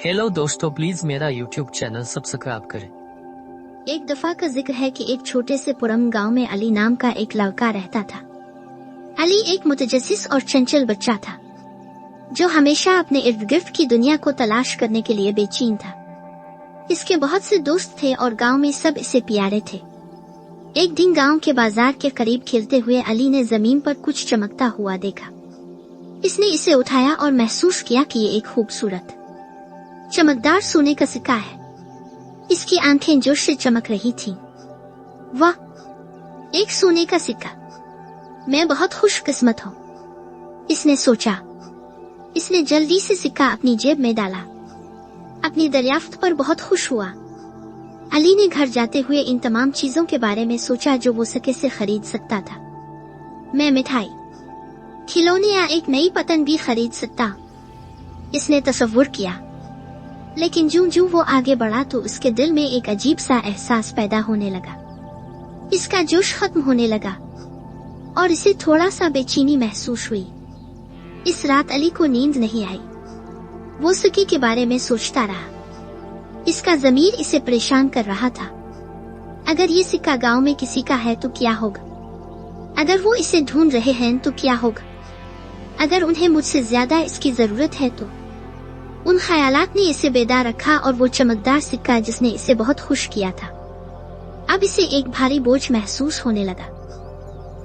Hello दोस्तों, please मेरा YouTube channel subscribe करें। एक दफा का जिक्र है कि एक छोटे से पुरम गांव में अली नाम का एक लड़का रहता था। अली एक मुतजस्सिस और चंचल बच्चा था जो हमेशा अपने इर्द गिर्द की दुनिया को तलाश करने के लिए बेचैन था। इसके बहुत से दोस्त थे और गांव में सब इसे प्यारे थे। एक दिन गांव के बाजार के करीब खेलते हुए अली ने जमीन पर कुछ चमकता हुआ देखा। इसने इसे उठाया और महसूस किया कि ये एक खूबसूरत चमकदार सोने का सिक्का है। इसकी आंखें जोश से चमक रही थीं। वाह, एक सोने का सिक्का! मैं बहुत खुशकिस्मत हूँ, इसने सोचा। इसने जल्दी से सिक्का अपनी जेब में डाला। अपनी दरियाफ्त पर बहुत खुश हुआ। अली ने घर जाते हुए इन तमाम चीजों के बारे में सोचा जो वो सिक्के से खरीद सकता था। मैं मिठाई, खिलौने या एक नई पतंग भी खरीद सकता, इसने तसव्वुर किया। लेकिन ज्यों-ज्यों वो आगे बढ़ा तो उसके दिल में एक अजीब सा एहसास पैदा होने लगा। इसका जोश खत्म होने लगा और इसे थोड़ा सा बेचैनी महसूस हुई। इस रात अली को नींद नहीं आई। वो सिक्के के बारे में सोचता रहा। इसका ज़मीर इसे परेशान कर रहा था। अगर ये सिक्का गांव में किसी का है तो क्या होगा? अगर वो इसे ढूंढ रहे हैं तो क्या होगा? अगर उन्हें मुझसे ज्यादा इसकी जरूरत है तो? उन ख्यालात ने इसे बेदार रखा और वो चमकदार सिक्का जिसने इसे बहुत खुश किया था, अब इसे एक भारी बोझ महसूस होने लगा।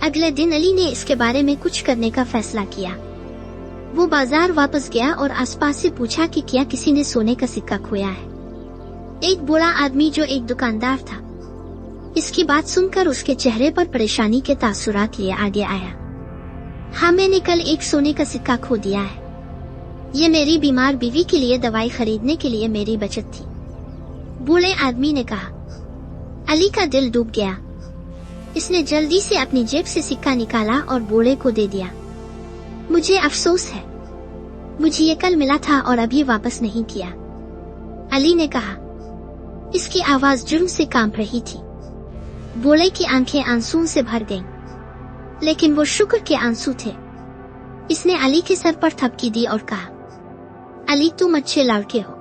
अगले दिन अली ने इसके बारे में कुछ करने का फैसला किया। वो बाजार वापस गया और आसपास से पूछा कि क्या किसी ने सोने का सिक्का खोया है। एक बूढ़ा आदमी जो एक दुकानदार था, इसकी बात सुनकर उसके चेहरे पर परेशानी के तासुरात लिए आगे आया। हाँ, मैंने कल एक सोने का सिक्का खो दिया है। ये मेरी बीमार बीवी के लिए दवाई खरीदने के लिए मेरी बचत थी, बूढ़े आदमी ने कहा। अली का दिल डूब गया। इसने जल्दी से अपनी जेब से सिक्का निकाला और बूढ़े को दे दिया। मुझे अफसोस है, मुझे ये कल मिला था और अभी वापस नहीं किया, अली ने कहा। इसकी आवाज जुर्म से कांप रही थी। बूढ़े की आंखें आंसुओं से भर गईं, लेकिन वो शुक्र के आंसू थे। इसने अली के सर पर थपकी दी और कहा, अली, तुम अच्छे लड़के हो।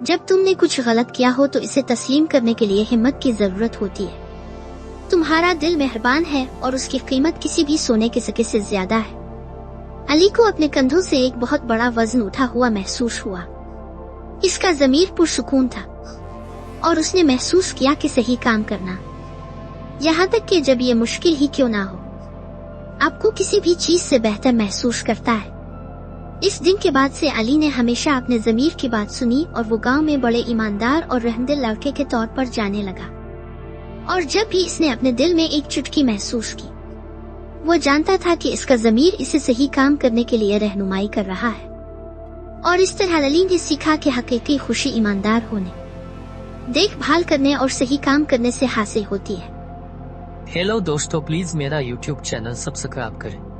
जब तुमने कुछ गलत किया हो तो इसे तस्लीम करने के लिए हिम्मत की जरूरत होती है। तुम्हारा दिल मेहरबान है और उसकी कीमत किसी भी सोने के सिक्के से ज्यादा है। अली को अपने कंधों से एक बहुत बड़ा वजन उठा हुआ महसूस हुआ। इसका ज़मीर पुरसुकून था और उसने महसूस किया कि सही काम करना, यहाँ तक कि जब ये मुश्किल ही क्यों ना हो, आपको किसी भी चीज से बेहतर महसूस करता है। इस दिन के बाद से अली ने हमेशा अपने ज़मीर की बात सुनी और वो गांव में बड़े ईमानदार और रहमदिल लड़के के तौर पर जाने लगा। और जब भी इसने अपने दिल में एक चुटकी महसूस की, वो जानता था कि इसका ज़मीर इसे सही काम करने के लिए रहनुमाई कर रहा है। और इस तरह अली ने सीखा कि हकीकी खुशी ईमानदार होने, देखभाल करने और सही काम करने से हासिल होती है। हेलो दोस्तों, प्लीज मेरा यूट्यूब चैनल सब्सक्राइब करें।